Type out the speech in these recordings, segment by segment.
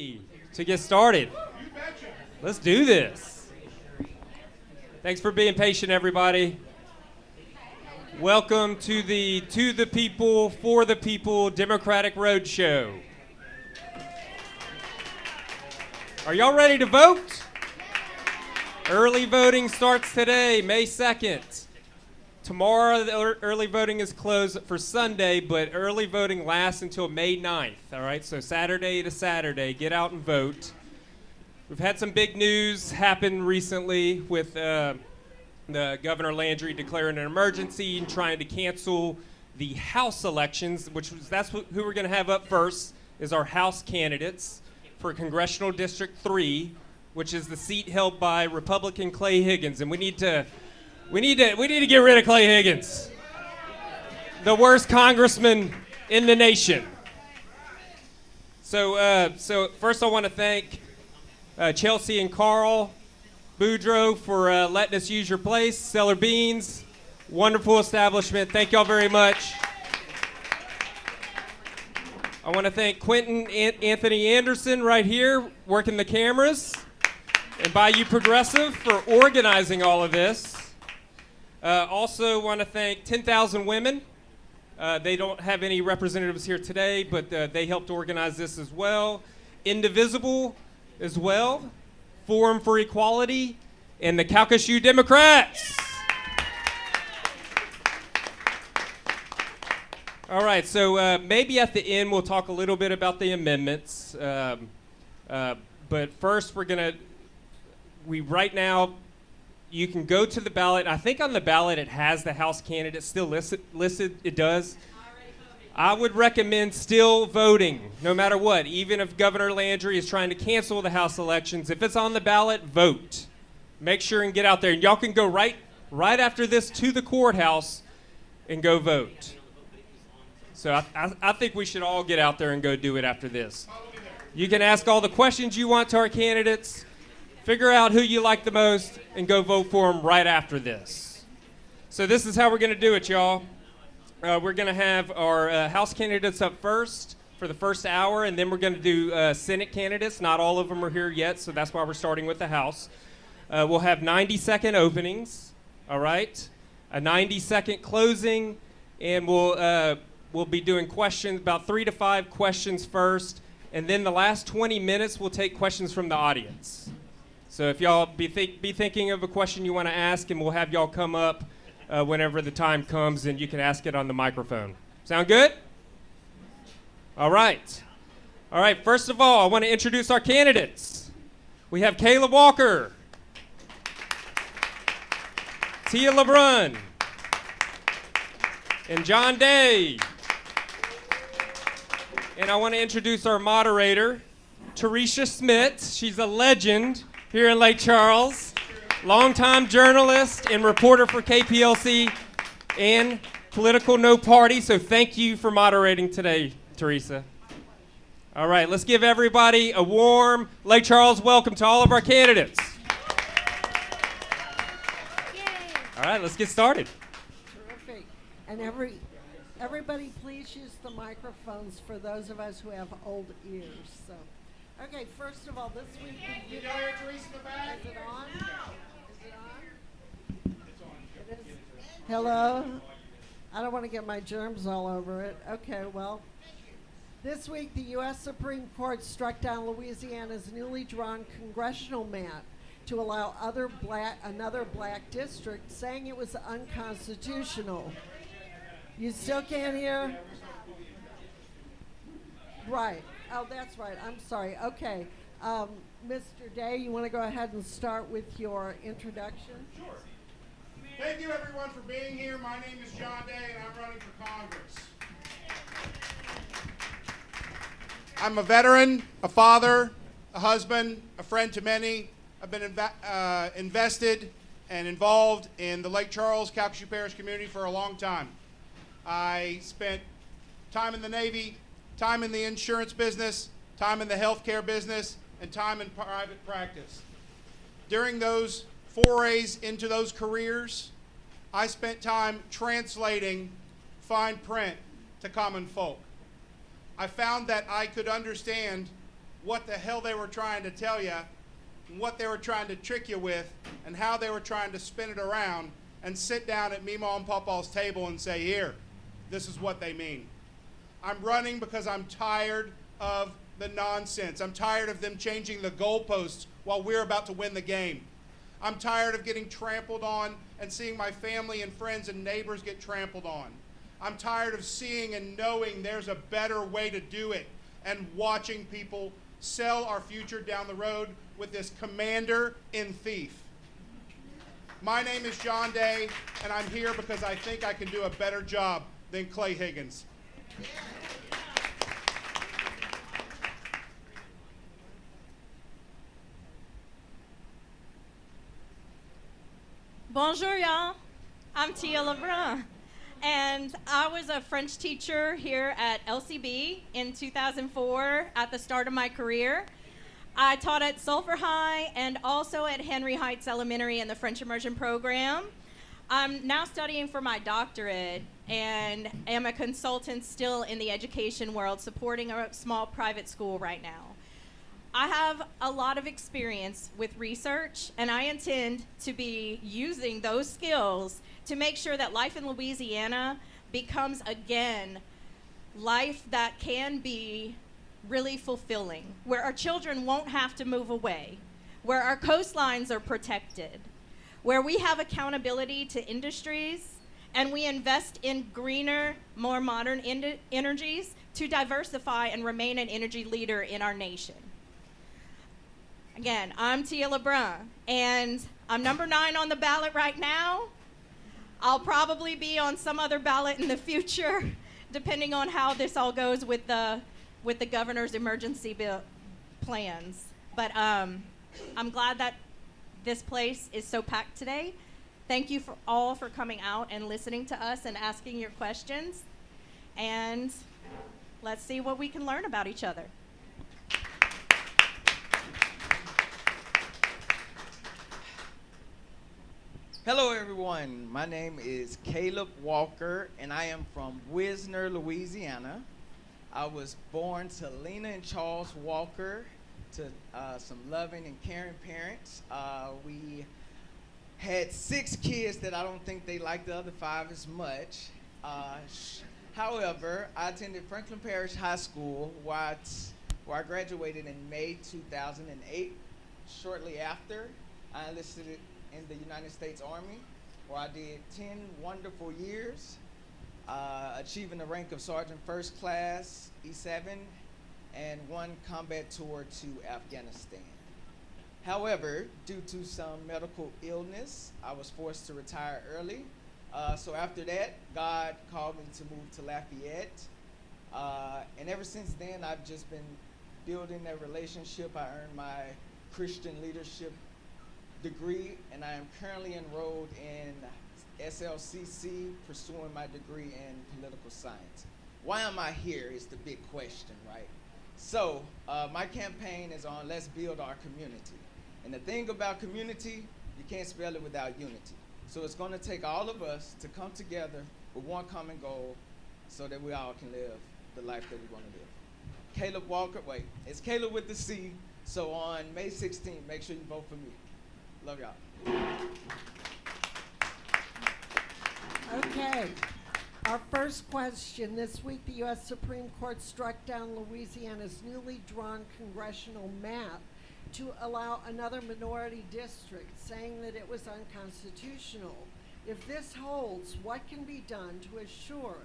ready to get started. Let's do this. Thanks for being patient, everybody. Welcome to the People, for the People Democratic Roadshow. Are y'all ready to vote? Early voting starts today, May 2nd. Tomorrow, the early voting is closed for Sunday, but early voting lasts until May 9th, all right? So Saturday to Saturday, get out and vote. We've had some big news happen recently with the Governor Landry declaring an emergency and trying to cancel the House elections, who we're going to have up first is our House candidates for Congressional District 3, which is the seat held by Republican Clay Higgins, and we need to get rid of Clay Higgins, the worst congressman in the nation. So first I want to thank Chelsea and Carl Boudreaux for letting us use your place. Cellar Beans, wonderful establishment. Thank y'all very much. I want to thank Quentin Anthony Anderson right here working the cameras, and Bayou Progressive for organizing all of this. Also want to thank 10,000 Women. They don't have any representatives here today, but they helped organize this as well. Indivisible as well. Forum for Equality, and the Calcasieu Democrats. All right, so maybe at the end we'll talk a little bit about the amendments. But first right now, you can go to the ballot. I think on the ballot it has the House candidates still listed. It does. I would recommend still voting, no matter what. Even if Governor Landry is trying to cancel the House elections, if it's on the ballot, vote. Make sure and get out there. And y'all can go right after this to the courthouse and go vote. So I think we should all get out there and go do it after this. You can ask all the questions you want to our candidates. Figure out who you like the most and go vote for them right after this. So this is how we're going to do it, y'all. We're going to have our House candidates up first for the first hour, and then we're going to do Senate candidates. Not all of them are here yet, so that's why we're starting with the House. We'll have 90-second openings, all right? A 90-second closing, and we'll be doing questions, about 3 to 5 questions first, and then the last 20 minutes we'll take questions from the audience. So if y'all be thinking of a question you want to ask, and we'll have y'all come up whenever the time comes, and you can ask it on the microphone. Sound good? All right. All right, first of all, I want to introduce our candidates. We have Kayla Walker, Tia LeBrun, and John Day. And I want to introduce our moderator, Theresa Schmidt. She's a legend here in Lake Charles, longtime journalist and reporter for KPLC and Political No Party. So thank you for moderating today, Theresa. All right, let's give everybody a warm Lake Charles welcome to all of our candidates. Yay. All right, let's get started. Terrific. And everybody please use the microphones for those of us who have old ears. So. Okay, first of all, this week is it on? Is it on? It is. Hello? I don't want to get my germs all over it. Okay, well, this week the U.S. Supreme Court struck down Louisiana's newly drawn congressional map to allow another black district, saying it was unconstitutional. You still can't hear? Right. Oh, that's right. I'm sorry. Okay. Mr. Day, you want to go ahead and start with your introduction? Sure. Thank you, everyone, for being here. My name is John Day, and I'm running for Congress. I'm a veteran, a father, a husband, a friend to many. I've been invested and involved in the Lake Charles, Calcasieu Parish community for a long time. I spent time in the Navy, time in the insurance business, time in the healthcare business, and time in private practice. During those forays into those careers, I spent time translating fine print to common folk. I found that I could understand what the hell they were trying to tell you, and what they were trying to trick you with, and how they were trying to spin it around, and sit down at Meemaw and Pawpaw's table and say, here, this is what they mean. I'm running because I'm tired of the nonsense. I'm tired of them changing the goalposts while we're about to win the game. I'm tired of getting trampled on and seeing my family and friends and neighbors get trampled on. I'm tired of seeing and knowing there's a better way to do it and watching people sell our future down the road with this commander in thief. My name is John Day, and I'm here because I think I can do a better job than Clay Higgins. Bonjour, y'all. I'm Tia LeBrun, and I was a French teacher here at LCB in 2004 at the start of my career. I taught at Sulphur High and also at Henry Heights Elementary in the French Immersion program. I'm now studying for my doctorate and am a consultant still in the education world, supporting a small private school right now. I have a lot of experience with research, and I intend to be using those skills to make sure that life in Louisiana becomes, again, life that can be really fulfilling, where our children won't have to move away, where our coastlines are protected, where we have accountability to industries, and we invest in greener, more modern energies to diversify and remain an energy leader in our nation. Again, I'm Tia LeBrun, and I'm number 9 on the ballot right now. I'll probably be on some other ballot in the future, depending on how this all goes with the governor's emergency bill plans. But I'm glad that this place is so packed today. Thank you all for coming out and listening to us and asking your questions. And let's see what we can learn about each other. Hello everyone, my name is Caleb Walker and I am from Wisner, Louisiana. I was born to Lena and Charles Walker, to some loving and caring parents. We had 6 kids that I don't think they liked the other 5 as much. However, I attended Franklin Parish High School where I graduated in May 2008. Shortly after, I enlisted in the United States Army, where I did 10 wonderful years, achieving the rank of Sergeant First Class, E7, and 1 combat tour to Afghanistan. However, due to some medical illness, I was forced to retire early. So after that, God called me to move to Lafayette. And ever since then, I've just been building that relationship. I earned my Christian leadership degree, and I am currently enrolled in SLCC, pursuing my degree in political science. Why am I here is the big question, right? So my campaign is on Let's Build Our Community. And the thing about community, you can't spell it without unity. So it's gonna take all of us to come together with one common goal so that we all can live the life that we wanna live. Caleb Walker, it's Caleb with the C. So on May 16th, make sure you vote for me. Love y'all. Okay. Our first question. This week, the U.S. Supreme Court struck down Louisiana's newly drawn congressional map to allow another minority district, saying that it was unconstitutional. If this holds, what can be done to assure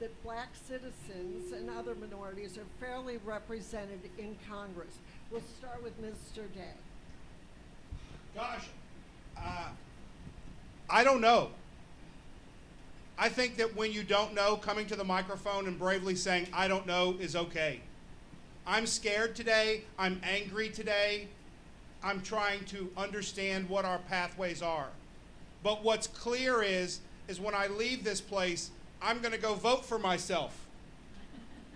that black citizens and other minorities are fairly represented in Congress? We'll start with Mr. Day. Gosh, I don't know. I think that when you don't know, coming to the microphone and bravely saying, I don't know, is okay. I'm scared today. I'm angry today. I'm trying to understand what our pathways are. But what's clear is when I leave this place, I'm going to go vote for myself.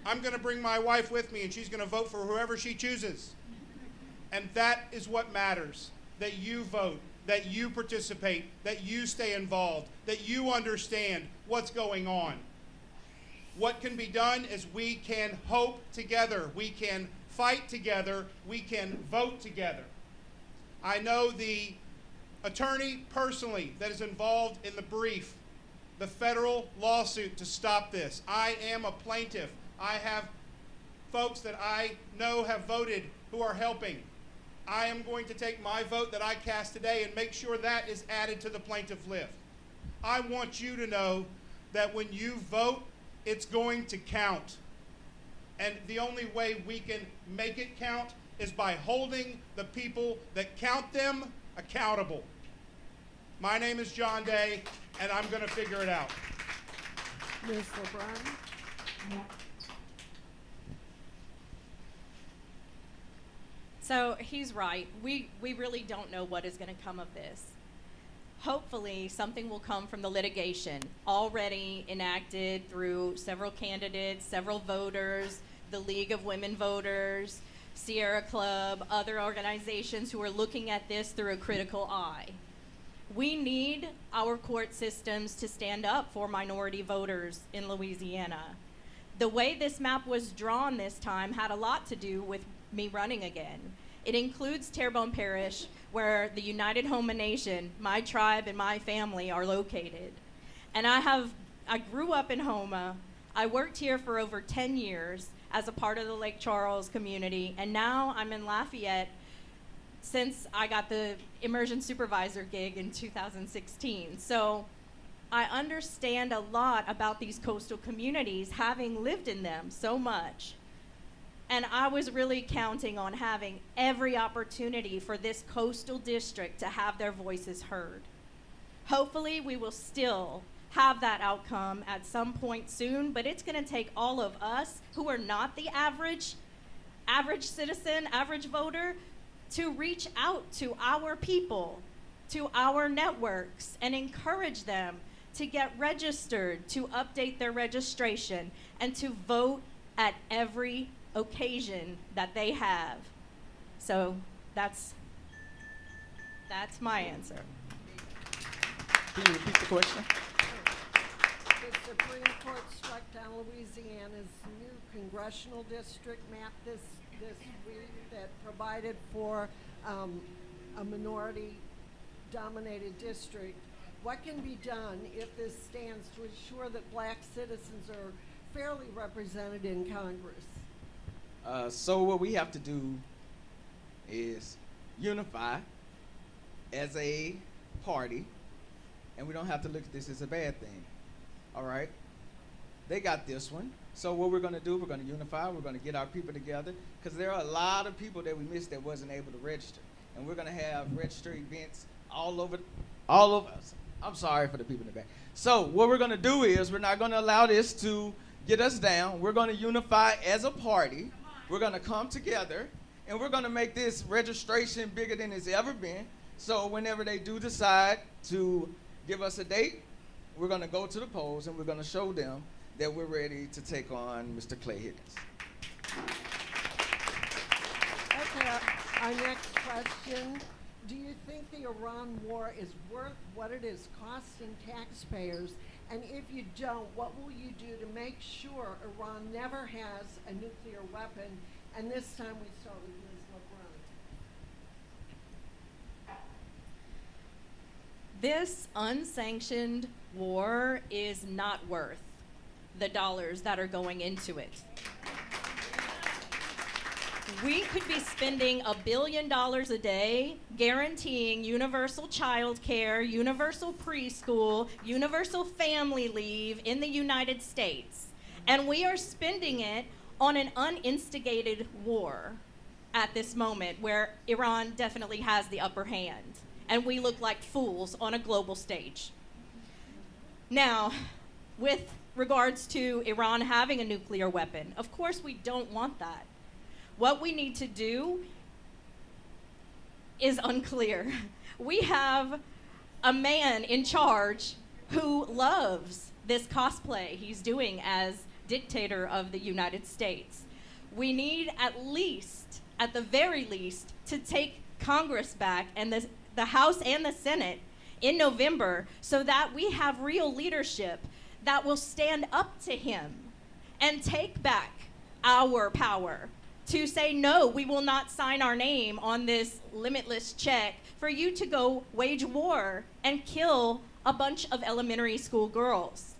I'm going to bring my wife with me, and she's going to vote for whoever she chooses. And that is what matters. That you vote, that you participate, that you stay involved, that you understand what's going on. What can be done is we can hope together. We can fight together, we can vote together. I know the attorney personally that is involved in the brief, the federal lawsuit to stop this. I am a plaintiff. I have folks that I know have voted who are helping. I am going to take my vote that I cast today and make sure that is added to the plaintiff list. I want you to know that when you vote, it's going to count. And the only way we can make it count is by holding the people that count them accountable. My name is John Day, and I'm going to figure it out. Ms. LeBrun? So he's right. We really don't know what is going to come of this. Hopefully, something will come from the litigation already enacted through several candidates, several voters, the League of Women Voters, Sierra Club, other organizations who are looking at this through a critical eye. We need our court systems to stand up for minority voters in Louisiana. The way this map was drawn this time had a lot to do with me running again. It includes Terrebonne Parish, where the United Homa Nation, my tribe and my family, are located. And I grew up in Homa. I worked here for over 10 years as a part of the Lake Charles community, and now I'm in Lafayette since I got the immersion supervisor gig in 2016. So I understand a lot about these coastal communities, having lived in them so much. And I was really counting on having every opportunity for this coastal district to have their voices heard. Hopefully, we will still have that outcome at some point soon, but it's going to take all of us who are not the average citizen, average voter, to reach out to our people, to our networks, and encourage them to get registered, to update their registration, and to vote at every occasion that they have. So that's my answer. Can you repeat the question? The Supreme Court struck down Louisiana's new Congressional District map this week that provided for a minority-dominated district. What can be done if this stands to ensure that black citizens are fairly represented in Congress? So what we have to do is unify as a party, and we don't have to look at this as a bad thing. All right? They got this one. So what we're going to do, we're going to unify. We're going to get our people together, because there are a lot of people that we missed that wasn't able to register. And we're going to have register events all over us. I'm sorry for the people in the back. So what we're going to do is we're not going to allow this to get us down. We're going to unify as a party. We're going to come together, and we're going to make this registration bigger than it's ever been. So whenever they do decide to give us a date, we're going to go to the polls, and we're going to show them that we're ready to take on Mr. Clay Higgins. Okay, our next question. Do you think the Iran war is worth what it is costing taxpayers? And if you don't, what will you do to make sure Iran never has a nuclear weapon? And this time we start with Ms. LeBrun. This unsanctioned war is not worth the dollars that are going into it. We could be spending $1 billion a day guaranteeing universal child care, universal preschool, universal family leave in the United States. And we are spending it on an uninstigated war at this moment where Iran definitely has the upper hand. And we look like fools on a global stage. Now, with regards to Iran having a nuclear weapon, of course we don't want that. What we need to do is unclear. We have a man in charge who loves this cosplay he's doing as dictator of the United States. We need at the very least, to take Congress back and the House and the Senate in November so that we have real leadership that will stand up to him and take back our power to say, no, we will not sign our name on this limitless check for you to go wage war and kill a bunch of elementary school girls.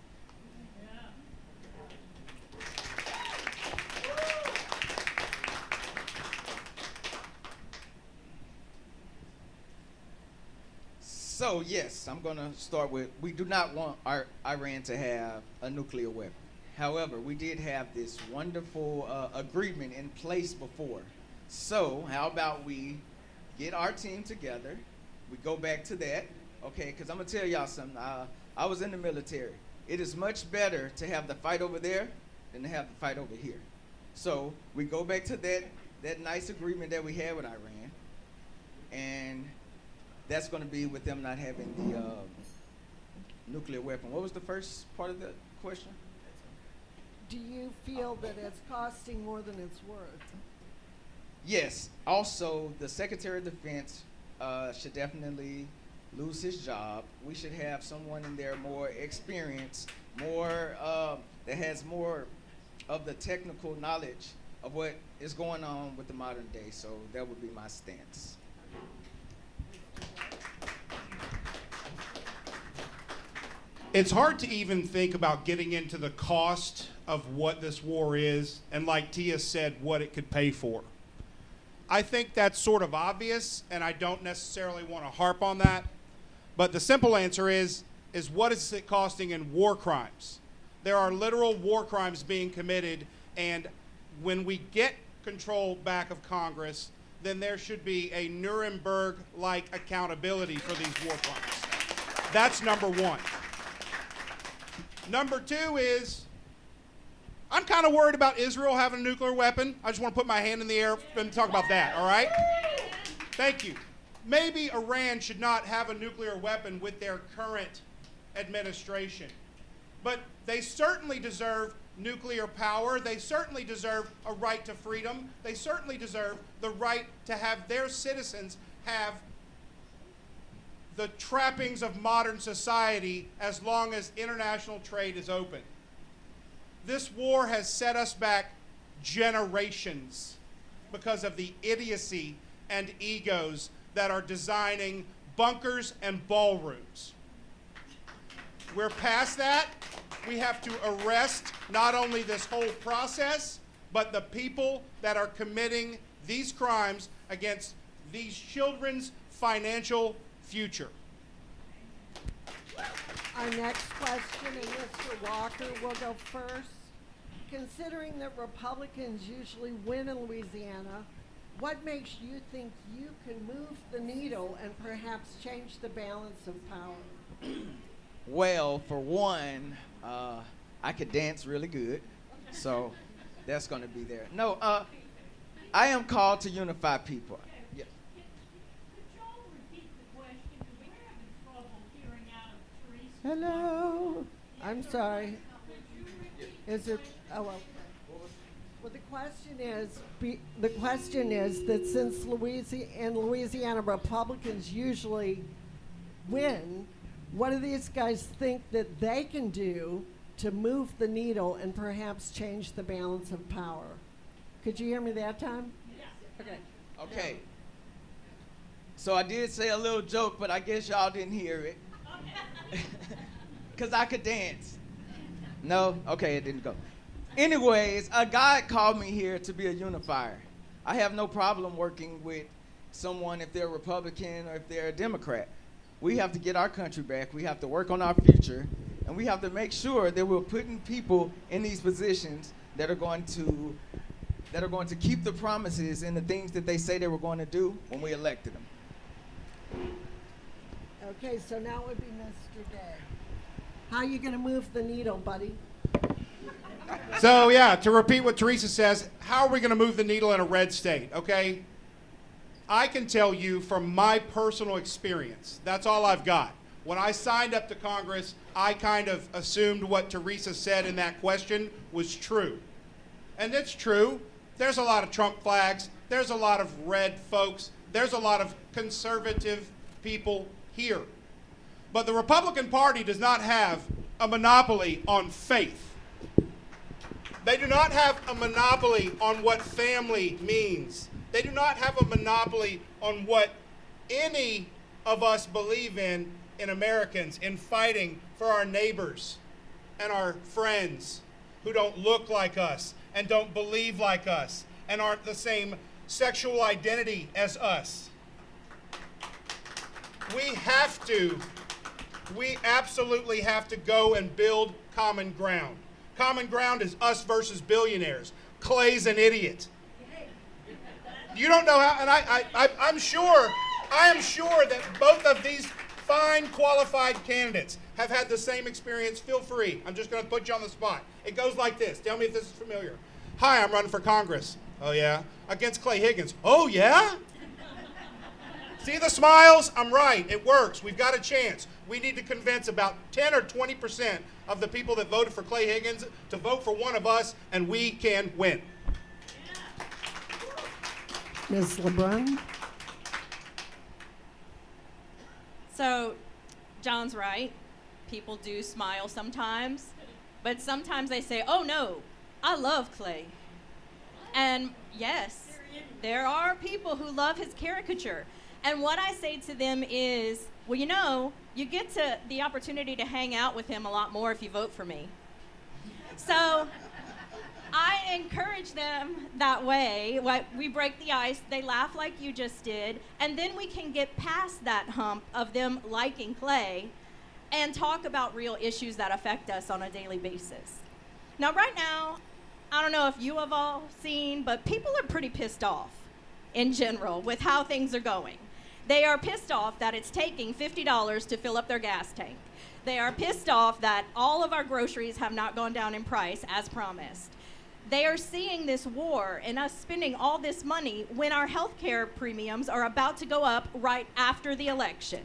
So yes, I'm gonna start with, we do not want Iran to have a nuclear weapon. However, we did have this wonderful agreement in place before. So how about we get our team together, we go back to that, okay, because I'm gonna tell y'all something. I was in the military. It is much better to have the fight over there than to have the fight over here. So we go back to that nice agreement that we had with Iran, and that's going to be with them not having the nuclear weapon. What was the first part of the question? Do you feel that it's costing more than it's worth? Yes. Also, the Secretary of Defense should definitely lose his job. We should have someone in there more experienced, more that has more of the technical knowledge of what is going on with the modern day. So that would be my stance. It's hard to even think about getting into the cost of what this war is, and like Tia said, what it could pay for. I think that's sort of obvious, and I don't necessarily want to harp on that. But the simple answer is what is it costing in war crimes? There are literal war crimes being committed, and when we get control back of Congress, then there should be a Nuremberg-like accountability for these war crimes. That's number one. Number two is, I'm kind of worried about Israel having a nuclear weapon. I just want to put my hand in the air and talk about that, all right? Thank you. Maybe Iran should not have a nuclear weapon with their current administration. But they certainly deserve nuclear power. They certainly deserve a right to freedom. They certainly deserve the right to have their citizens have the trappings of modern society as long as international trade is open. This war has set us back generations because of the idiocy and egos that are designing bunkers and ballrooms. We're past that. We have to arrest not only this whole process, but the people that are committing these crimes against these children's financial future. Our next question, and Mr. Walker will go first. Considering that Republicans usually win in Louisiana, what makes you think you can move the needle and perhaps change the balance of power? Well, for one, I could dance really good, so that's going to be there. No, I am called to unify people. Yeah. Hello. I'm sorry. Is it? Oh well. Well, the question is that since Louisiana Republicans usually win, what do these guys think that they can do to move the needle and perhaps change the balance of power? Could you hear me that time? Yeah. Okay. Okay. So I did say a little joke, but I guess y'all didn't hear it. Because I could dance. No? Okay, it didn't go. Anyways, God called me here to be a unifier. I have no problem working with someone if they're a Republican or if they're a Democrat. We have to get our country back. We have to work on our future. And we have to make sure that we're putting people in these positions that are going to keep the promises and the things that they say they were going to do when we elected them. Okay, so now it would be Mr. Day. How are you going to move the needle, buddy? So yeah, to repeat what Theresa says, how are we going to move the needle in a red state, okay? I can tell you from my personal experience, that's all I've got. When I signed up to Congress, I kind of assumed what Theresa said in that question was true. And it's true. There's a lot of Trump flags. There's a lot of red folks. There's a lot of conservative people here. But the Republican Party does not have a monopoly on faith. They do not have a monopoly on what family means. They do not have a monopoly on what any of us believe in Americans, in fighting for our neighbors and our friends who don't look like us and don't believe like us and aren't the same sexual identity as us. We absolutely have to go and build common ground. Common ground is us versus billionaires. Clay's an idiot. You don't know how, and I am sure that both of these fine, qualified candidates have had the same experience. Feel free. I'm just going to put you on the spot. It goes like this. Tell me if this is familiar. Hi, I'm running for Congress. Oh, yeah? Against Clay Higgins. Oh, yeah? See the smiles? I'm right. It works. We've got a chance. We need to convince about 10 or 20% of the people that voted for Clay Higgins to vote for one of us, and we can win. Ms. LeBrun? So, John's right. People do smile sometimes, but sometimes they say, oh no, I love Clay. And yes, there are people who love his caricature. And what I say to them is, well, you know, you get to the opportunity to hang out with him a lot more if you vote for me. So I encourage them that way. We break the ice, they laugh like you just did, and then we can get past that hump of them liking Clay and talk about real issues that affect us on a daily basis. Now, right now, I don't know if you have all seen, but people are pretty pissed off in general with how things are going. They are pissed off that it's taking $50 to fill up their gas tank. They are pissed off that all of our groceries have not gone down in price as promised. They are seeing this war and us spending all this money when our health care premiums are about to go up right after the election.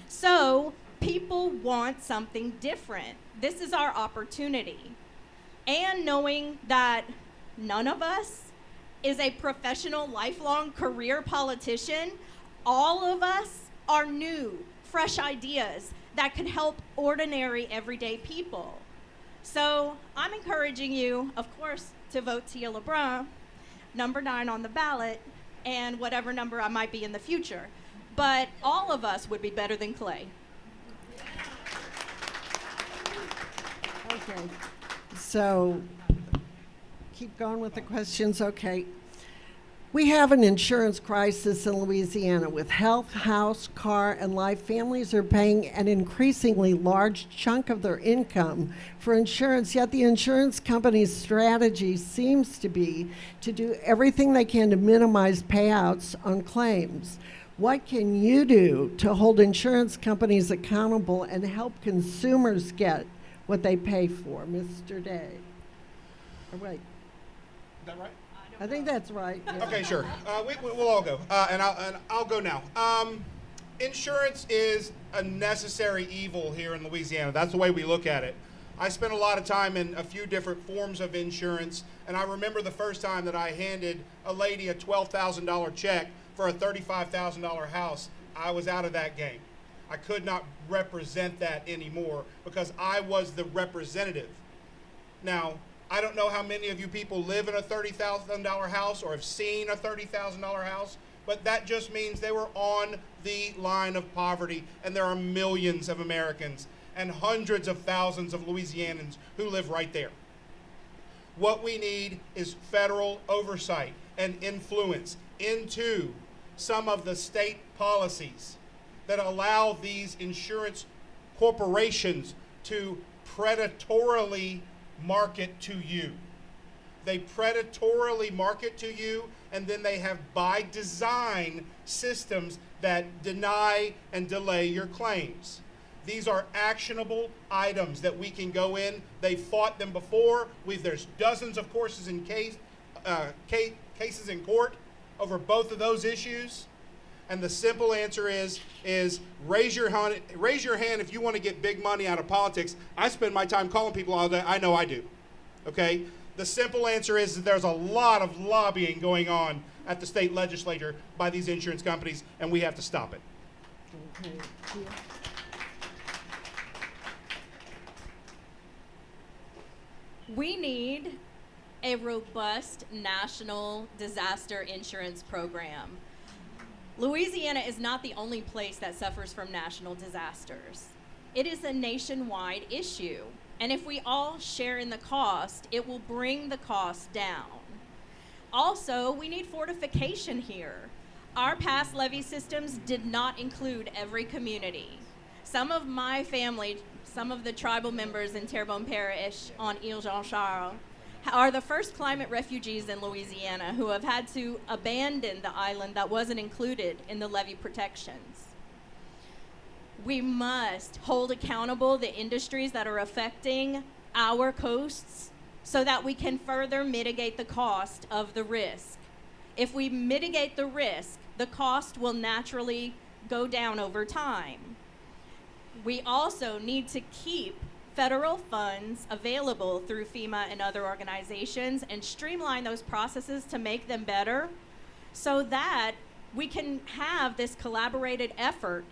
So people want something different. This is our opportunity. And knowing that none of us is a professional, lifelong career politician, all of us are new, fresh ideas that could help ordinary, everyday people. So I'm encouraging you, of course, to vote Tia LeBrun, number 9 on the ballot, and whatever number I might be in the future. But all of us would be better than Clay. Okay. So, keep going with the questions. Okay. We have an insurance crisis in Louisiana with health, house, car, and life. Families are paying an increasingly large chunk of their income for insurance, yet the insurance company's strategy seems to be to do everything they can to minimize payouts on claims. What can you do to hold insurance companies accountable and help consumers get what they pay for? Mr. Day. Oh, wait. Is that right? I think that's right. Yeah. Okay, sure. We'll all go, and I'll go now. Insurance is a necessary evil here in Louisiana. That's the way we look at it. I spent a lot of time in a few different forms of insurance, and I remember the first time that I handed a lady a $12,000 check for a $35,000 house. I was out of that game. I could not represent that anymore because I was the representative. Now, I don't know how many of you people live in a $30,000 house or have seen a $30,000 house, but that just means they were on the line of poverty, and there are millions of Americans and hundreds of thousands of Louisianans who live right there. What we need is federal oversight and influence into some of the state policies that allow these insurance corporations to predatorily market to you. They predatorily market to you, and then they have by design systems that deny and delay your claims. These are actionable items that we can go in. They fought them before. There's dozens of cases in court over both of those issues. And the simple answer is raise your hand if you want to get big money out of politics. I spend my time calling people all day. I know I do. Okay? The simple answer is that there's a lot of lobbying going on at the state legislature by these insurance companies, and we have to stop it. Okay. Yeah. We need a robust national disaster insurance program. Louisiana is not the only place that suffers from national disasters. It is a nationwide issue, and if we all share in the cost, it will bring the cost down. Also, we need fortification here. Our past levee systems did not include every community. Some of my family, some of the tribal members in Terrebonne Parish on Ile Jean-Charles, are the first climate refugees in Louisiana who have had to abandon the island that wasn't included in the levee protections. We must hold accountable the industries that are affecting our coasts so that we can further mitigate the cost of the risk. If we mitigate the risk, the cost will naturally go down over time. We also need to keep federal funds available through FEMA and other organizations and streamline those processes to make them better so that we can have this collaborated effort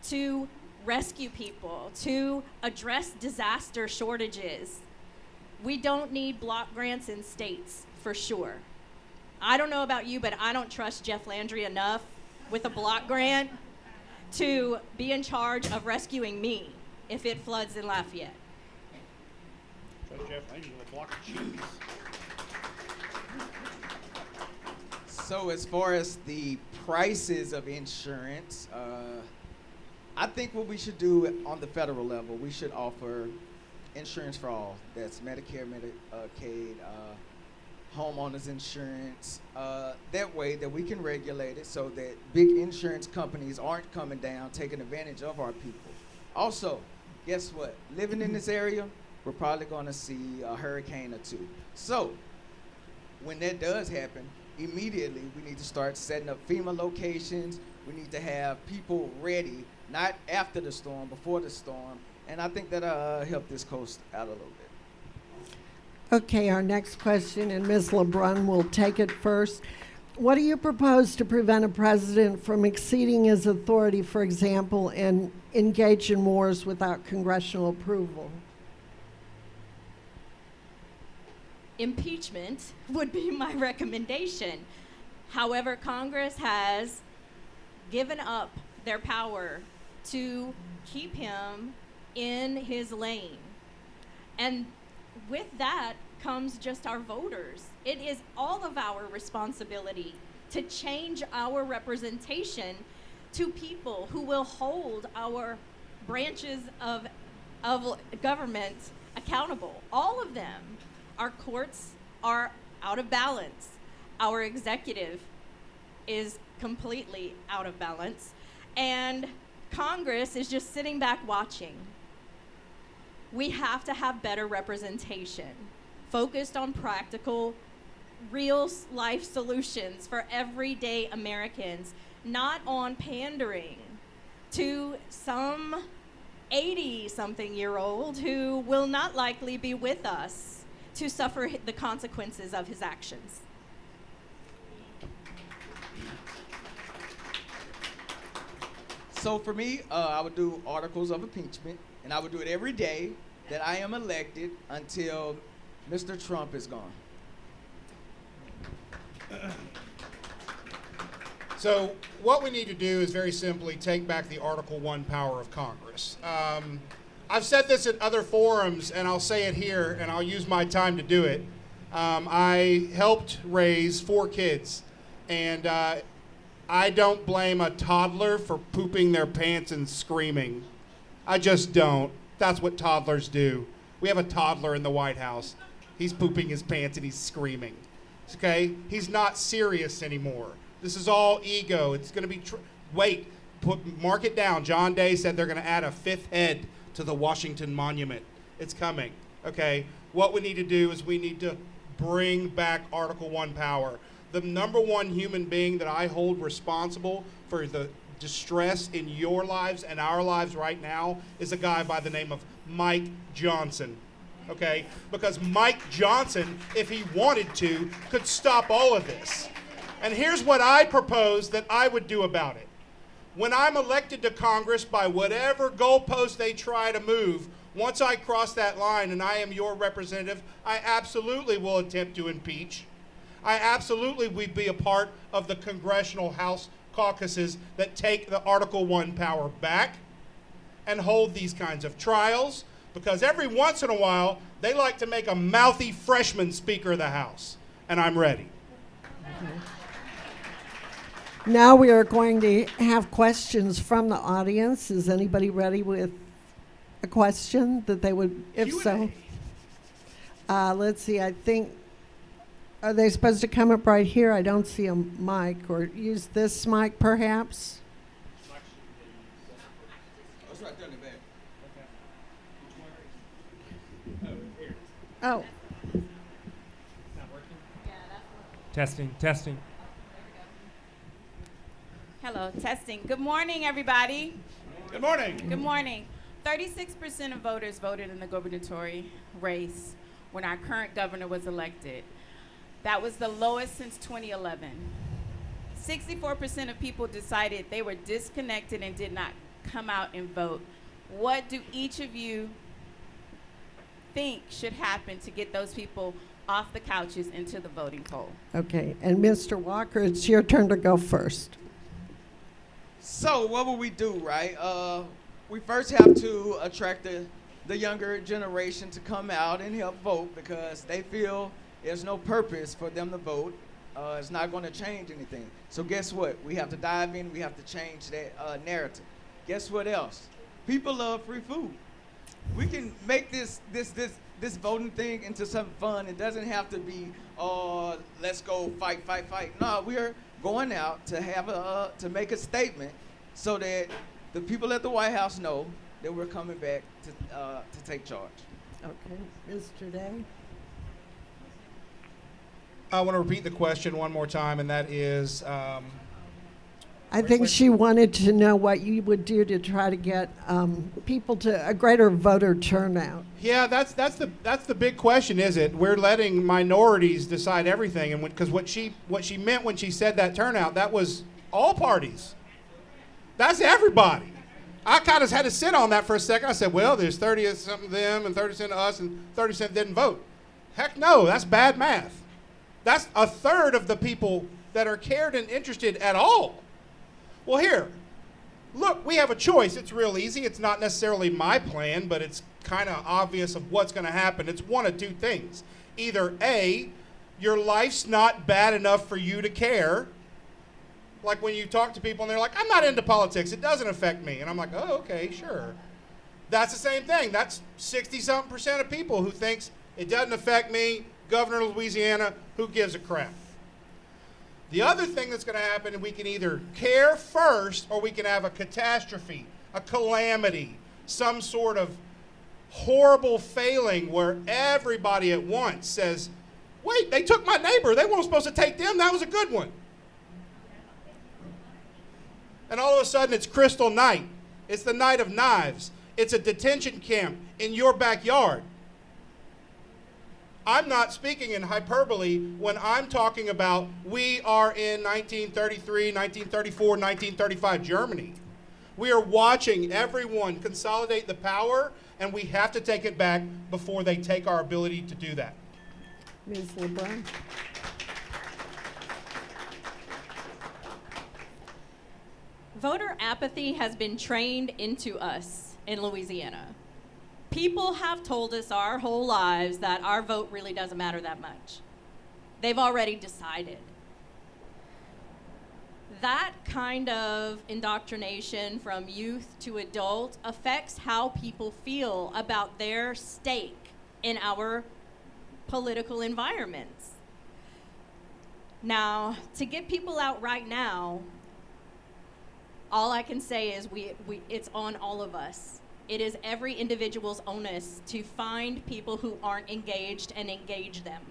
to rescue people, to address disaster shortages. We don't need block grants in states, for sure. I don't know about you, but I don't trust Jeff Landry enough with a block grant to be in charge of rescuing me if it floods in Lafayette. Jeff Landry with a block of cheese. So as far as the prices of insurance, I think what we should do on the federal level, we should offer insurance for all. That's Medicare, Medicaid, homeowners insurance. That way that we can regulate it so that big insurance companies aren't coming down, taking advantage of our people. Also, guess what? Living in this area, we're probably going to see a hurricane or two. So when that does happen, immediately we need to start setting up FEMA locations. We need to have people ready, not after the storm, before the storm. And I think that'll help this coast out a little bit. Okay, our next question, and Ms. LeBrun will take it first. What do you propose to prevent a president from exceeding his authority, for example, and engage in wars without congressional approval? Impeachment would be my recommendation. However, Congress has given up their power to keep him in his lane. And with that comes just our voters. It is all of our responsibility to change our representation to people who will hold our branches of government accountable. All of them. Our courts are out of balance. Our executive is completely out of balance. And Congress is just sitting back watching. We have to have better representation, focused on practical, real life solutions for everyday Americans, not on pandering to some 80-something-year-old who will not likely be with us to suffer the consequences of his actions. So for me, I would do articles of impeachment, and I would do it every day that I am elected until Mr. Trump is gone. So what we need to do is very simply take back the Article 1 power of Congress. I've said this at other forums, and I'll say it here, and I'll use my time to do it. I helped raise 4 kids, and I don't blame a toddler for pooping their pants and screaming. I just don't. That's what toddlers do. We have a toddler in the White House. He's pooping his pants and he's screaming. Okay? He's not serious anymore. This is all ego. It's going to be... mark it down. John Day said they're going to add a 5th head to the Washington Monument. It's coming. Okay? What we need to do is we need to bring back Article 1 power. The number one human being that I hold responsible for the distress in your lives and our lives right now is a guy by the name of Mike Johnson. Okay? Because Mike Johnson, if he wanted to, could stop all of this. And here's what I propose that I would do about it. When I'm elected to Congress by whatever goalpost they try to move, once I cross that line and I am your representative, I absolutely will attempt to impeach. I absolutely will be a part of the Congressional House caucuses that take the Article I power back and hold these kinds of trials, because every once in a while, they like to make a mouthy freshman Speaker of the House, and I'm ready. Now we are going to have questions from the audience. Is anybody ready with a question that they would, if so? Let's see, I think, are they supposed to come up right here? I don't see a mic, or use this mic perhaps? That's right there in the back. Oh, Testing. Hello, testing. Good morning, everybody. Good morning. Good morning. 36% of voters voted in the gubernatorial race when our current governor was elected. That was the lowest since 2011. 64% of people decided they were disconnected and did not come out and vote. What do each of you think should happen to get those people off the couches into the voting poll? okay. And Mr. Walker, it's your turn to go first. So what will we do, right? We first have to attract the younger generation to come out and help vote, because they feel there's no purpose for them to vote. It's not going to change anything. So guess what? We have to dive in. We have to change that narrative. Guess what else? People love free food. We can make this voting thing into something fun. It doesn't have to be, let's go fight. No, we're going out to have to make a statement so that the people at the White House know that we're coming back to take charge. Okay, Mr. Day? I want to repeat the question one more time, and that is, I think she wanted to know what you would do to try to get people to a greater voter turnout. yeah, that's the big question, is it? We're letting minorities decide everything, and because what she meant when she said that turnout, that was all parties. That's everybody. I kind of had to sit on that for a second. I said, well, there's 30% of them and 30% of us and 30% didn't vote. Heck no, that's bad math. That's a third of the people that are cared and interested at all. Well, here, look, we have a choice. It's real easy. It's not necessarily my plan, but it's kind of obvious of what's going to happen. It's one of two things. Either A, your life's not bad enough for you to care. Like when you talk to people and they're like, I'm not into politics. It doesn't affect me. And I'm like, oh, okay, sure. That's the same thing. That's 60-something% of people who thinks it doesn't affect me. Governor of Louisiana, who gives a crap? The other thing that's going to happen, we can either care first or we can have a catastrophe, a calamity, some sort of horrible failing where everybody at once says, wait, they took my neighbor. They weren't supposed to take them. That was a good one. And all of a sudden it's Crystal Night. It's the night of knives. It's a detention camp in your backyard. I'm not speaking in hyperbole when I'm talking about we are in 1933, 1934, 1935 Germany. We are watching everyone consolidate the power, and we have to take it back before they take our ability to do that. Ms. LeBrun? Voter apathy has been trained into us in Louisiana. People have told us our whole lives that our vote really doesn't matter that much. They've already decided. That kind of indoctrination from youth to adult affects how people feel about their stake in our political environments. Now, to get people out right now, all I can say is it's on all of us. It is every individual's onus to find people who aren't engaged and engage them.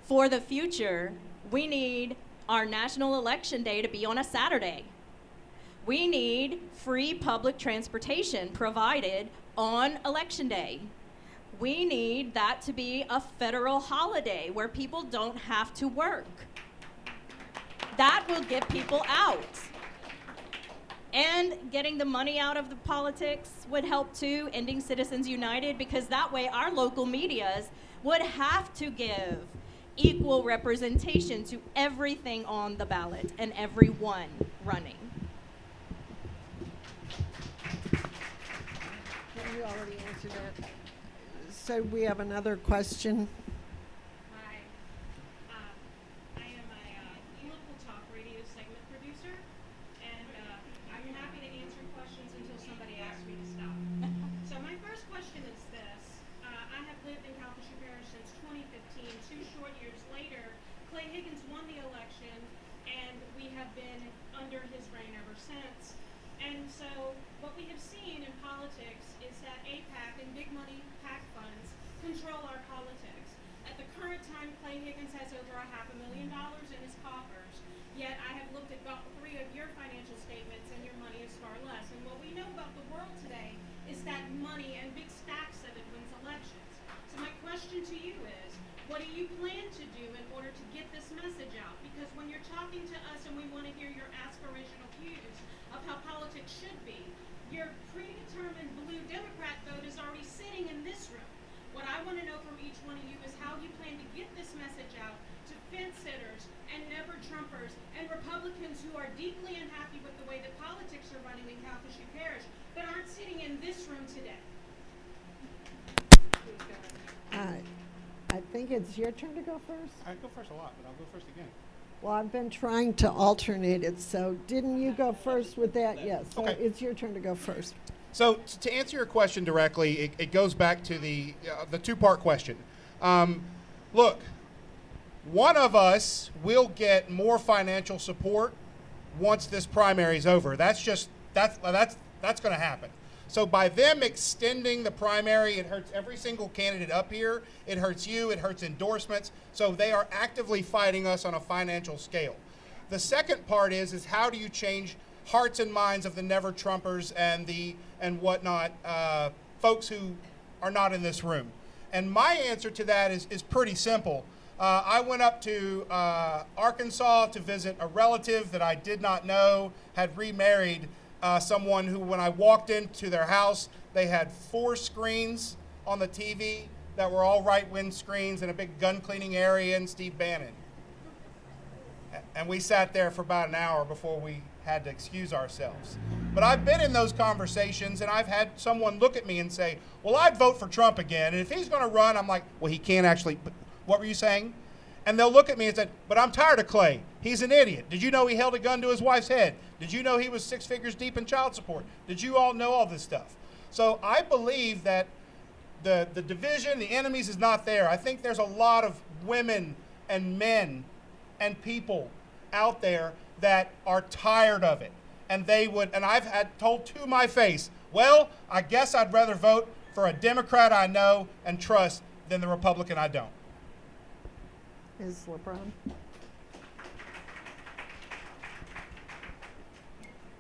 For the future, we need our national election day to be on a Saturday. We need free public transportation provided on election day. We need that to be a federal holiday where people don't have to work. That will get people out. And getting the money out of the politics would help too, ending Citizens United, because that way our local medias would have to give equal representation to everything on the ballot and everyone running. You already answered that. So we have another question. Hi. I am a local talk radio segment producer, and I'm happy to answer questions until somebody asks me to stop. So my first question is this. I have lived in Calcasieu Parish since 2015. 2 short years later, Clay Higgins won the election, and we have been under his reign ever since. And so what we have seen in politics is that APAC and big money PAC funds control our politics. At the current time, Clay Higgins has over $500,000 in his coffers, yet I have looked at about 3 of your financial statements and your money is far less. And what we know about the world today is that money and big stacks of it wins elections. So my question to you is, what do you plan to do in order to get this message out? Because when you're talking to us and we want to hear your aspirational views of how politics should be, your predetermined blue Democrat vote is already sitting in this room. What I want to know from each one of you is how you plan to get this message out to fence sitters and never Trumpers and Republicans who are deeply unhappy with the way that politics are running in Calcasieu Parish, but aren't sitting in this room today. I think it's your turn to go first. I go first a lot, but I'll go first again. Well, I've been trying to alternate it, so didn't you go first with that? Yes, so Okay. it's your turn to go first. So to answer your question directly, it goes back to the 2-part question. Look, one of us will get more financial support once this primary is over. That's going to happen. So by them extending the primary, it hurts every single candidate up here. It hurts you. It hurts endorsements. So they are actively fighting us on a financial scale. The second part is how do you change hearts and minds of the never Trumpers and whatnot, folks who are not in this room? And my answer to that is pretty simple. I went up to Arkansas to visit a relative that I did not know had remarried someone who, when I walked into their house, they had 4 screens on the TV that were all right-wing screens and a big gun cleaning area and Steve Bannon. And we sat there for about an hour before we had to excuse ourselves. But I've been in those conversations, and I've had someone look at me and say, well, I'd vote for Trump again. And if he's going to run, I'm like, well, he can't actually. What were you saying? And they'll look at me and say, but I'm tired of Clay. He's an idiot. Did you know he held a gun to his wife's head? Did you know he was 6 figures deep in child support? Did you all know all this stuff? So I believe that the division, the enemies is not there. I think there's a lot of women and men and people out there that are tired of it. And they would, and I've had told to my face, well, I guess I'd rather vote for a Democrat I know and trust than the Republican I don't. Ms. LeBrun.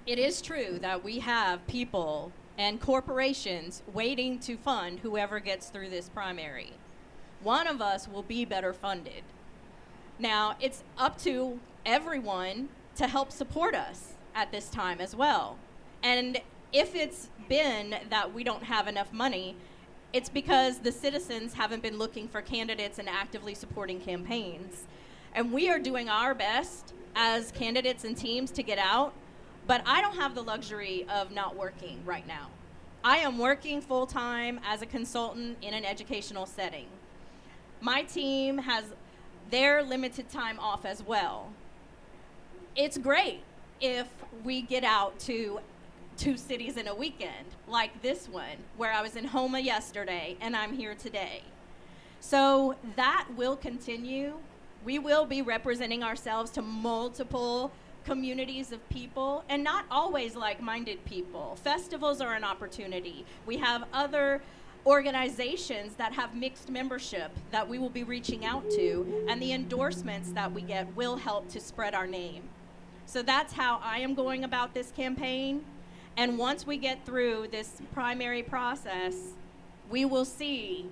It is true that we have people and corporations waiting to fund whoever gets through this primary. One of us will be better funded. Now, it's up to everyone to help support us at this time as well. And if it's been that we don't have enough money, it's because the citizens haven't been looking for candidates and actively supporting campaigns. And we are doing our best as candidates and teams to get out, but I don't have the luxury of not working right now. I am working full-time as a consultant in an educational setting. My team has their limited time off as well. It's great if we get out to 2 cities in a weekend, like this one, where I was in Homa yesterday and I'm here today. So that will continue. We will be representing ourselves to multiple communities of people, and not always like-minded people. Festivals are an opportunity. We have other organizations that have mixed membership that we will be reaching out to, and the endorsements that we get will help to spread our name. So that's how I am going about this campaign. And once we get through this primary process, we will see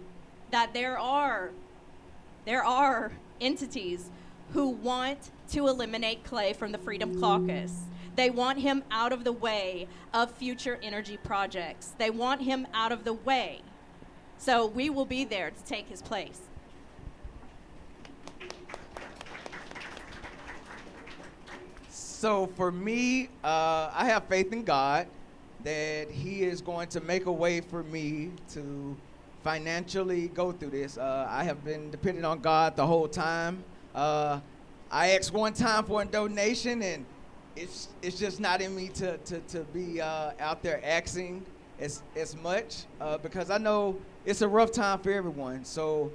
that there are entities who want to eliminate Clay from the Freedom Caucus. They want him out of the way of future energy projects. They want him out of the way. So we will be there to take his place. So for me, I have faith in God that He is going to make a way for me to financially go through this. I have been depending on God the whole time. I asked one time for a donation, and it's just not in me to be out there asking as much because I know it's a rough time for everyone. So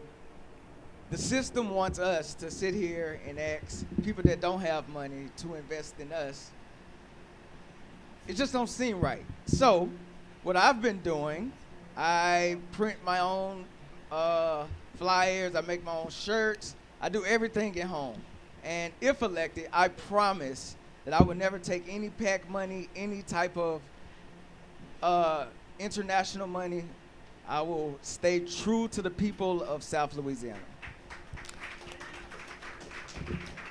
the system wants us to sit here and ask people that don't have money to invest in us. It just don't seem right. So what I've been doing, I print my own flyers, I make my own shirts, I do everything at home. And if elected, I promise that I would never take any PAC money, any type of international money. I will stay true to the people of South Louisiana.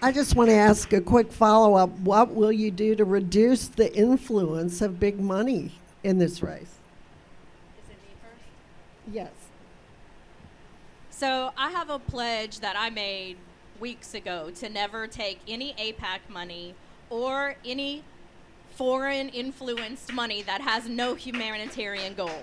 I just want to ask a quick follow-up. What will you do to reduce the influence of big money in this race? Is it me first? Yes. So I have a pledge that I made weeks ago to never take any APAC money or any foreign influenced money that has no humanitarian goal.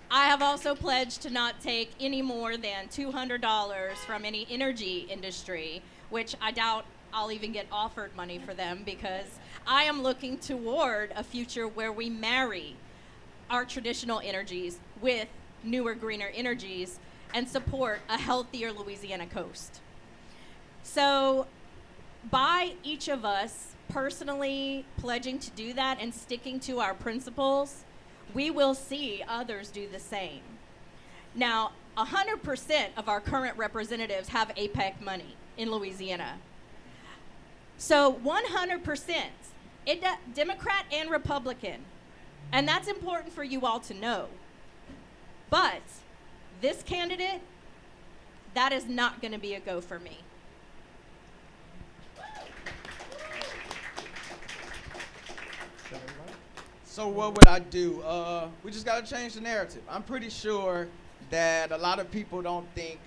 I have also pledged to not take any more than $200 from any energy industry, which I doubt I'll even get offered money for them, because I am looking toward a future where we marry our traditional energies with newer, greener energies and support a healthier Louisiana coast. So by each of us personally pledging to do that and sticking to our principles, we will see others do the same. Now, 100% of our current representatives have APEC money in Louisiana. So 100%, Democrat and Republican, and that's important for you all to know. But this candidate, that is not going to be a go for me. So what would I do? We just got to change the narrative. I'm pretty sure that a lot of people don't think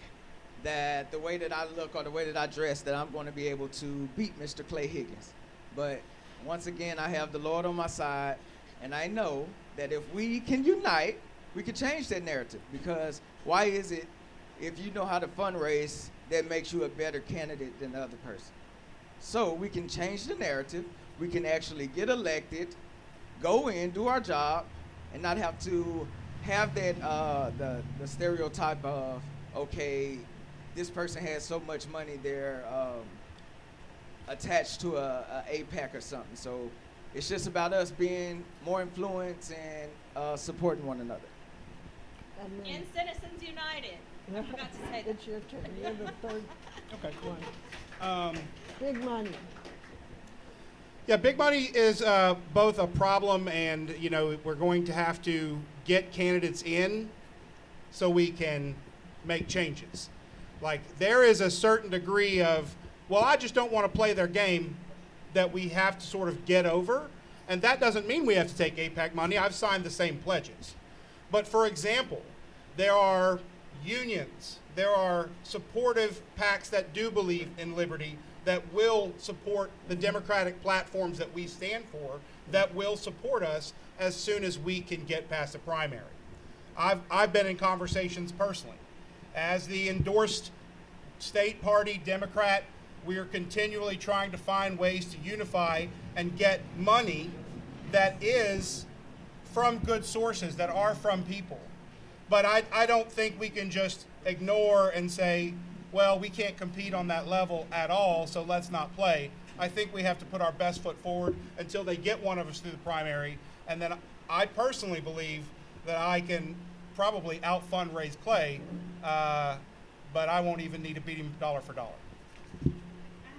that the way that I look or the way that I dress that I'm going to be able to beat Mr. Clay Higgins. But once again, I have the Lord on my side, and I know that if we can unite, we can change that narrative. Because why is it, if you know how to fundraise, that makes you a better candidate than the other person? So we can change the narrative. We can actually get elected, go in, do our job, and not have to have that the stereotype of, okay, this person has so much money, they're attached to a APAC or something. So it's just about us being more influenced and supporting one another. In Citizens United. I forgot to say that. It's your turn. You're the third Okay. one. Big money. Yeah, big money is both a problem and, you know, we're going to have to get candidates in so we can make changes. Like, there is a certain degree of, well, I just don't want to play their game that we have to sort of get over. And that doesn't mean we have to take APAC money. I've signed the same pledges. But for example, there are unions, there are supportive PACs that do believe in liberty, that will support the democratic platforms that we stand for, that will support us as soon as we can get past the primary. I've been in conversations personally. As the endorsed state party Democrat, we are continually trying to find ways to unify and get money that is from good sources, that are from people. But I don't think we can just ignore and say, well, we can't compete on that level at all, so let's not play. I think we have to put our best foot forward until they get one of us through the primary. And then I personally believe that I can probably out-fundraise Clay, but I won't even need to beat him dollar for dollar. I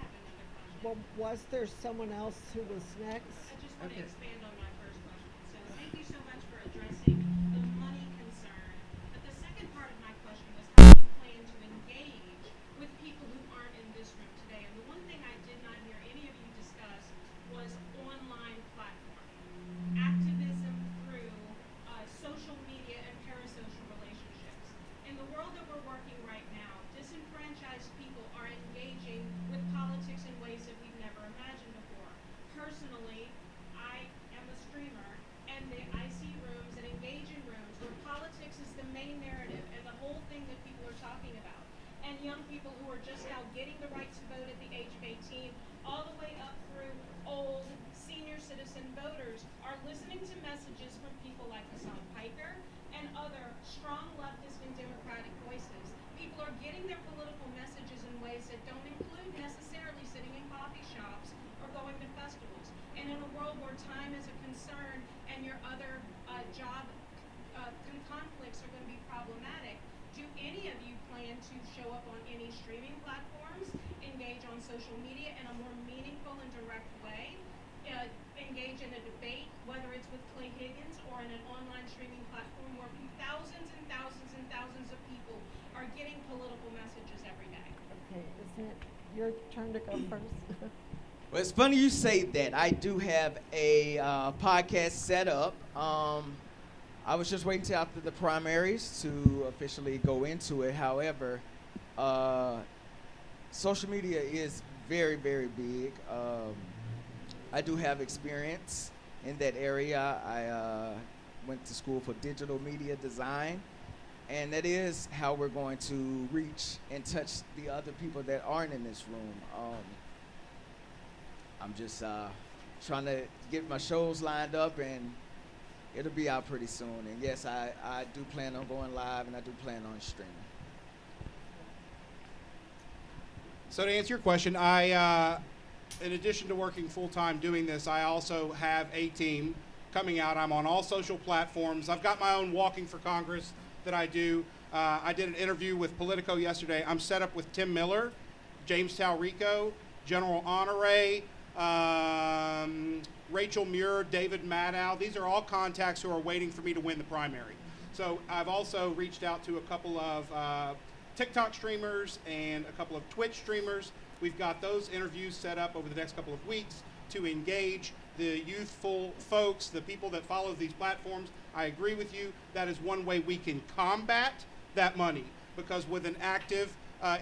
have another question. Well, was there someone else who was next? I just want to Okay. expand on my first question. So thank you so much for addressing the money concern. But the second part of my question was how you plan to engage with people who aren't in this room today. And the one thing I did not hear any of you discuss messages from people like Hassan Piker and other strong leftist and democratic voices. People are getting their political messages in ways that don't include necessarily sitting in coffee shops or going to festivals. And in a world where time is a concern and your other job conflicts are going to be problematic, do any of you plan to show up on any streaming platforms, engage on social media in a more meaningful and direct way, engage in a debate, whether it's with Clay Higgins or in an online streaming platform where thousands and thousands and thousands of people are getting political messages every day? Okay, isn't it your turn to go first? Well, it's funny you say that. I do have a podcast set up. I was just waiting till after the primaries to officially go into it. However, social media is very, very big. I do have experience in that area. I went to school for digital media design, and that is how we're going to reach and touch the other people that aren't in this room. I'm just trying to get my shows lined up, and it'll be out pretty soon. And yes, I do plan on going live, and I do plan on streaming. So to answer your question, I, in addition to working full-time doing this, I also have a team coming out. I'm on all social platforms. I've got my own Walking for Congress that I do. I did an interview with Politico yesterday. I'm set up with Tim Miller, James Talrico, General Honore, Rachel Muir, David Maddow. These are all contacts who are waiting for me to win the primary. So I've also reached out to a couple of TikTok streamers and a couple of Twitch streamers. We've got those interviews set up over the next couple of weeks to engage the youthful folks, the people that follow these platforms. I agree with you. That is one way we can combat that money, because with an active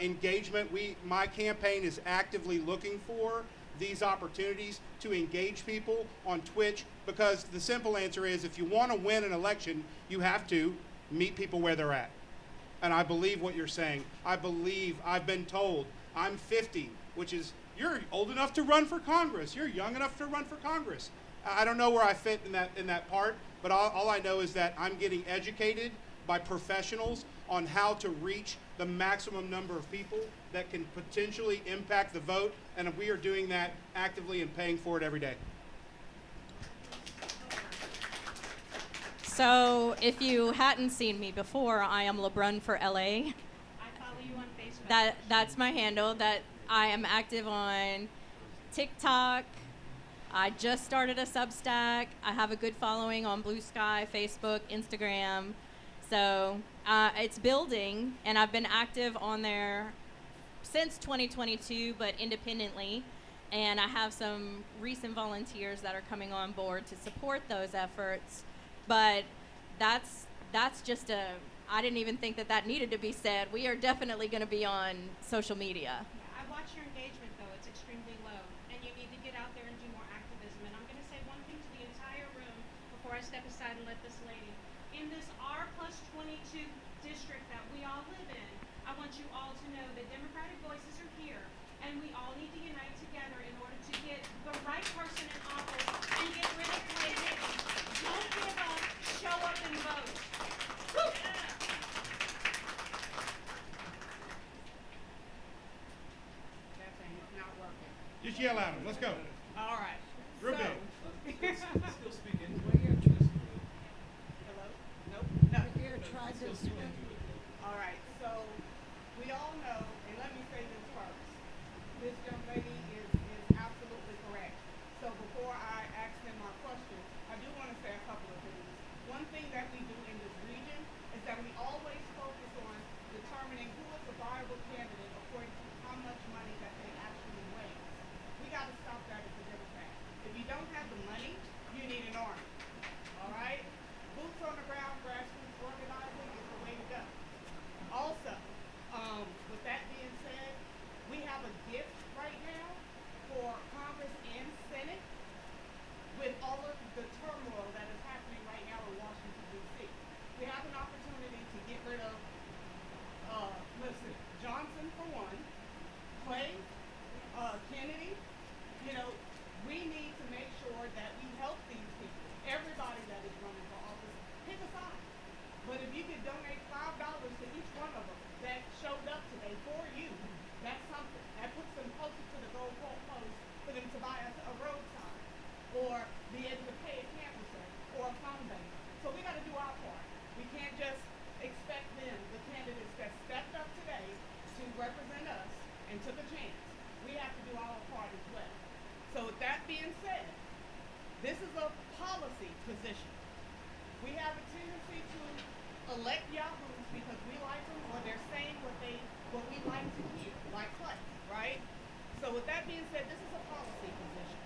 engagement, my campaign is actively looking for these opportunities to engage people on Twitch, because the simple answer is, if you want to win an election, you have to meet people where they're at. And I believe what you're saying. I've been told, I'm 50, which is, you're old enough to run for Congress. You're young enough to run for Congress. I don't know where I fit in that part, but all I know is that I'm getting educated by professionals on how to reach the maximum number of people that can potentially impact the vote, and we are doing that actively and paying for it every day. So if you hadn't seen me before, I am LeBrun for LA. I follow you on Facebook. That's my handle. That I am active on TikTok. I just started a Substack. I have a good following on Blue Sky, Facebook, Instagram. So it's building, and I've been active on there since 2022, but independently. And I have some recent volunteers that are coming on board to support those efforts. But that's just I didn't even think that needed to be said. We are definitely going to be on social media. Yeah, I watch your engagement, though. It's extremely low, and you need to get out there and do more activism. And I'm going to say one thing to the entire room before I step aside and let this lady. In this R+22 district that we all live in, I want you all to know that Democratic voices are here, and we all need to unite together in order to get the right person in office and get rid of Clay Higgins. Don't give up. Show up and vote. Woo! Just yell at them. Let's go. All right. Real big. Still speaking. Hello? Nope. No. Here, try this one. All right. So we all know, and let me say this first. This young lady is absolutely correct. So before I ask him my question, I do want to say a couple of things. One thing that we do in this region is that we always focus on determining who is a viable candidate according to how much money that they actually raise. We got to stop that as a Democrat. If you don't have the money, you need an army. All right? Boots on the ground, grassroots organizing is the way to go. Also, with that being said, we have a gift right now for Congress and Senate with all of the turmoil that is happening right now in Washington, D.C. We have an opportunity to get rid of, Johnson for one, Clay, Kennedy. You know, we need to make sure that we help these people, everybody that is This is a policy position. We have a tendency to elect yahoos because we like them or they're saying what we like to hear, like Clay, right? So with that being said, this is a policy position.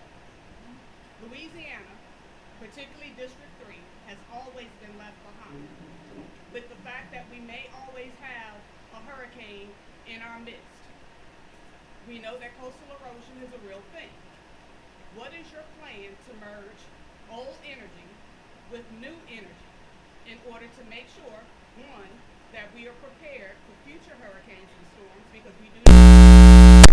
Louisiana, particularly District 3, has always been left behind with the fact that we may always have a hurricane in our midst. We know that coastal erosion is a real thing. What is your plan to merge old energy with new energy in order to make sure, one, that we are prepared for future hurricanes and storms, because we do not,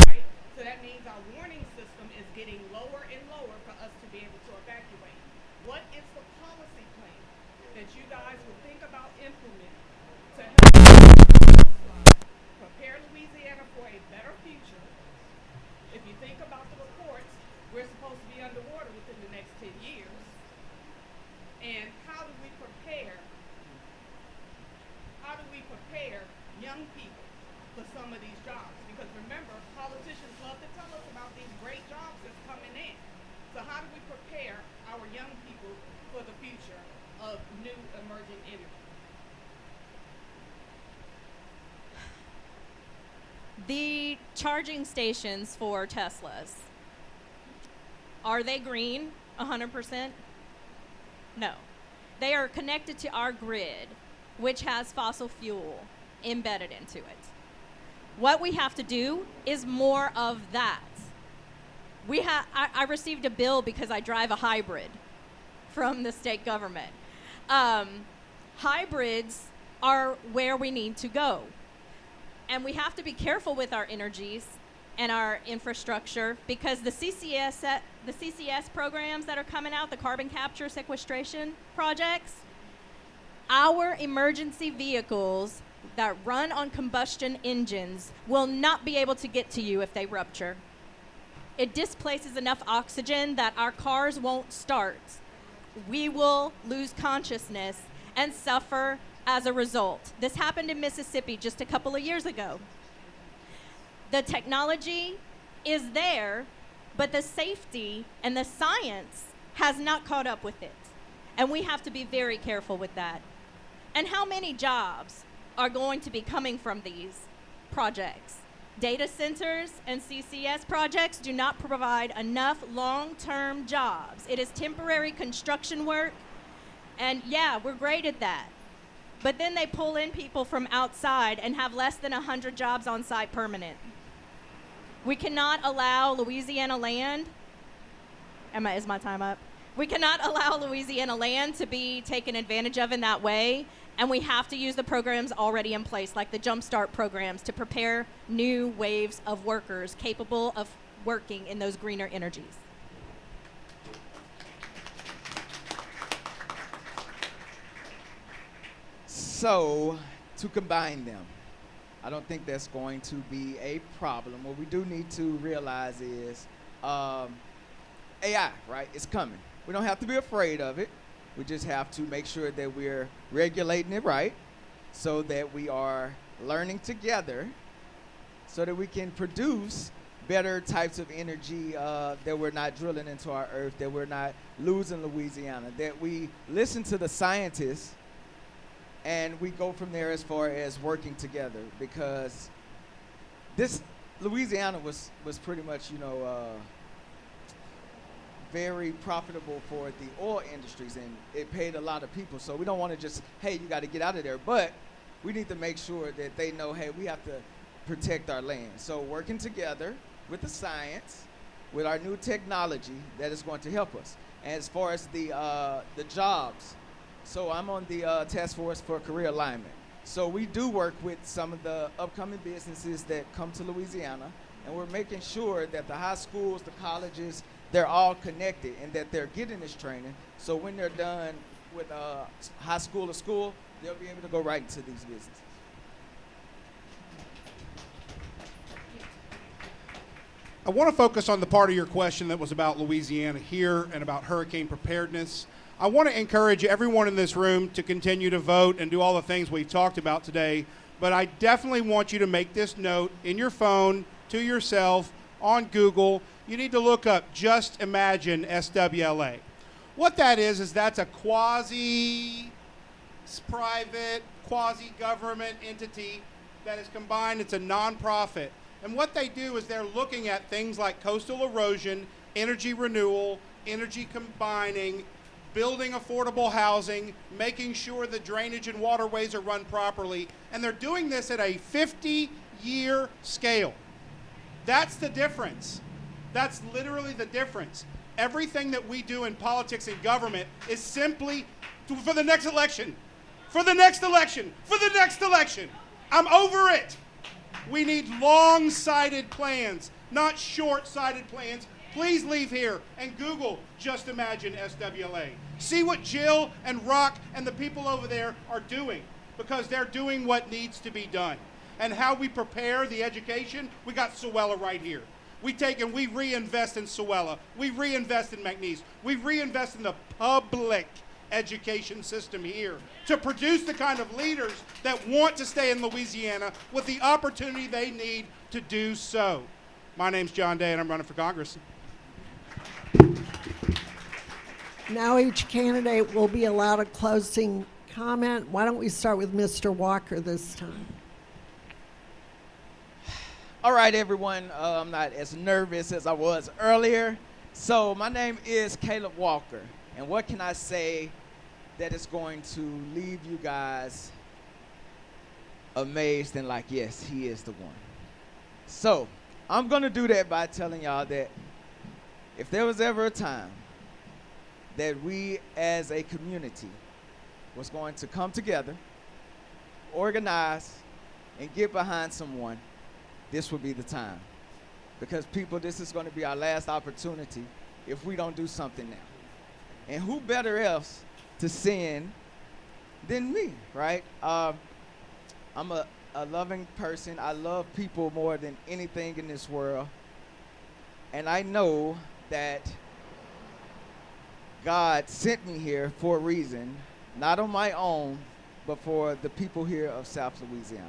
right? So that means our warning system is getting lower and lower for us to be able to evacuate. What is the policy plan that you guys would think about implementing to help prepare Louisiana for a better future? If you think about the reports, we're supposed to be underwater within the next 10 years. And how do we prepare young people for some of these jobs? Because remember, politicians love to tell us about these great jobs that's coming in. So how do we prepare our young people for the future of new emerging energy? The charging stations for Teslas, are they green 100%? No. They are connected to our grid, which has fossil fuel embedded into it. What we have to do is more of that. I received a bill because I drive a hybrid from the state government. Hybrids are where we need to go. And we have to be careful with our energies and our infrastructure, because the CCS programs that are coming out, the carbon capture sequestration projects, our emergency vehicles that run on combustion engines will not be able to get to you if they rupture. It displaces enough oxygen that our cars won't start. We will lose consciousness and suffer as a result. This happened in Mississippi just a couple of years ago. The technology is there, but the safety and the science has not caught up with it. And we have to be very careful with that. And how many jobs are going to be coming from these projects? Data centers and CCS projects do not provide enough long-term jobs. It is temporary construction work, and yeah, we're great at that. But then they pull in people from outside and have less than 100 jobs on site permanent. We cannot allow Louisiana land, is my time up? We cannot allow Louisiana land to be taken advantage of in that way, and we have to use the programs already in place, like the Jumpstart programs, to prepare new waves of workers capable of working in those greener energies. So, to combine them, I don't think that's going to be a problem. What we do need to realize is AI, right? It's coming. We don't have to be afraid of it. We just have to make sure that we're regulating it right, so that we are learning together, so that we can produce better types of energy, that we're not drilling into our earth, that we're not losing Louisiana, that we listen to the scientists and we go from there as far as working together, because this Louisiana was pretty much, very profitable for the oil industries, and it paid a lot of people. So we don't want to just, hey, you got to get out of there, but we need to make sure that they know, hey, we have to protect our land. So working together with the science, with our new technology, that is going to help us. And as far as the jobs, so I'm on the task force for career alignment. So we do work with some of the upcoming businesses that come to Louisiana, and we're making sure that the high schools, the colleges, they're all connected and that they're getting this training. So when they're done with high school or school, they'll be able to go right into these businesses. I want to focus on the part of your question that was about Louisiana here and about hurricane preparedness. I want to encourage everyone in this room to continue to vote and do all the things we've talked about today, but I definitely want you to make this note in your phone to yourself. on Google, you need to look up Just Imagine SWLA. What that is that's a quasi-private, quasi-government entity that is combined. It's a nonprofit. And what they do is they're looking at things like coastal erosion, energy renewal, energy combining, building affordable housing, making sure the drainage and waterways are run properly. And they're doing this at a 50-year scale. That's the difference. That's literally the difference. Everything that we do in politics and government is simply for the next election, for the next election, for the next election. I'm over it. We need long-sighted plans, not short-sighted plans. Please leave here and Google Just Imagine SWLA. See what Jill and Rock and the people over there are doing, because they're doing what needs to be done. And how we prepare the education, we got Sewella right here. We take and we reinvest in Sewella. We reinvest in McNeese. We reinvest in the public education system here to produce the kind of leaders that want to stay in Louisiana with the opportunity they need to do so. My name's John Day, and I'm running for Congress. Now each candidate will be allowed a closing comment. Why don't we start with Mr. Walker this time? All right, everyone. I'm not as nervous as I was earlier. So my name is Caleb Walker. And what can I say that is going to leave you guys amazed and like, yes, he is the one. So I'm going to do that by telling y'all that if there was ever a time that we as a community was going to come together, organize, and get behind someone, this would be the time. Because people, this is going to be our last opportunity if we don't do something now. And who better else to send than me, right? I'm a loving person. I love people more than anything in this world. And I know that God sent me here for a reason, not on my own, but for the people here of South Louisiana.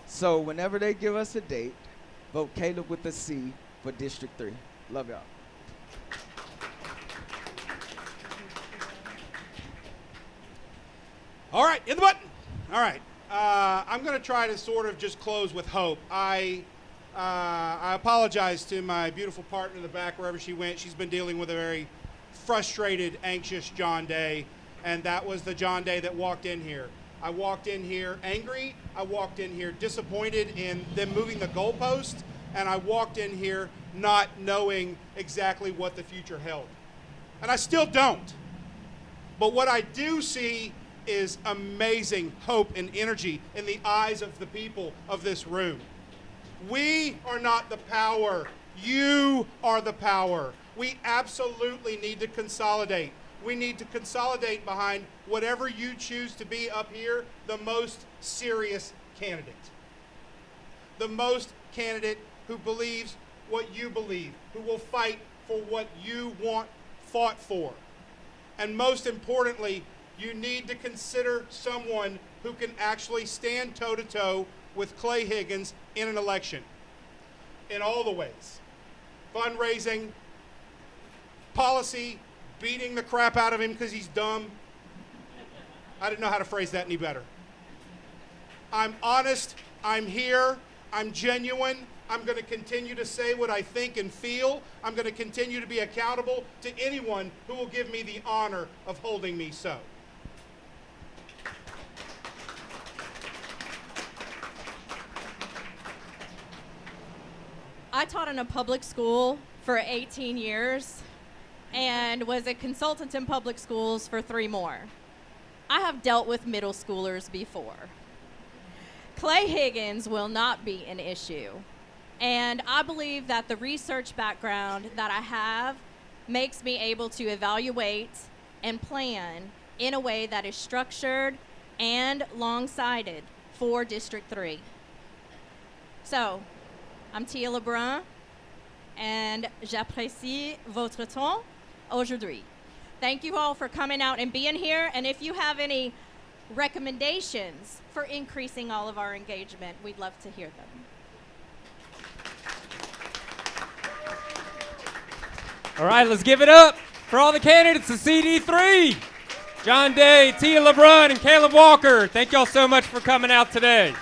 So whenever they give us a date, vote Caleb with a C for District 3. Love y'all. All right, hit the button. All right. I'm going to try to sort of just close with hope. I apologize to my beautiful partner in the back, wherever she went. She's been dealing with a very frustrated, anxious John Day, and that was the John Day that walked in here. I walked in here angry. I walked in here disappointed in them moving the goalpost, and I walked in here not knowing exactly what the future held. And I still don't. But what I do see is amazing hope and energy in the eyes of the people of this room. We are not the power. You are the power. We absolutely need to consolidate. We need to consolidate behind whatever you choose to be up here, the most serious candidate. The most candidate who believes what you believe, who will fight for what you want fought for. And most importantly, you need to consider someone who can actually stand toe-to-toe with Clay Higgins in an election in all the ways. Fundraising, policy, beating the crap out of him because he's dumb. I didn't know how to phrase that any better. I'm honest, I'm here, I'm genuine, I'm going to continue to say what I think and feel. I'm going to continue to be accountable to anyone who will give me the honor of holding me so. I taught in a public school for 18 years and was a consultant in public schools for 3 more. I have dealt with middle schoolers before. Clay Higgins will not be an issue. And I believe that the research background that I have makes me able to evaluate and plan in a way that is structured and long-sighted for District 3. So, I'm Tia LeBrun, and j'apprécie votre temps aujourd'hui. Thank you all for coming out and being here, and if you have any recommendations for increasing all of our engagement, we'd love to hear them. All right, let's give it up for all the candidates of CD-3. John Day, Tia LeBrun, and Caleb Walker. Thank y'all so much for coming out today.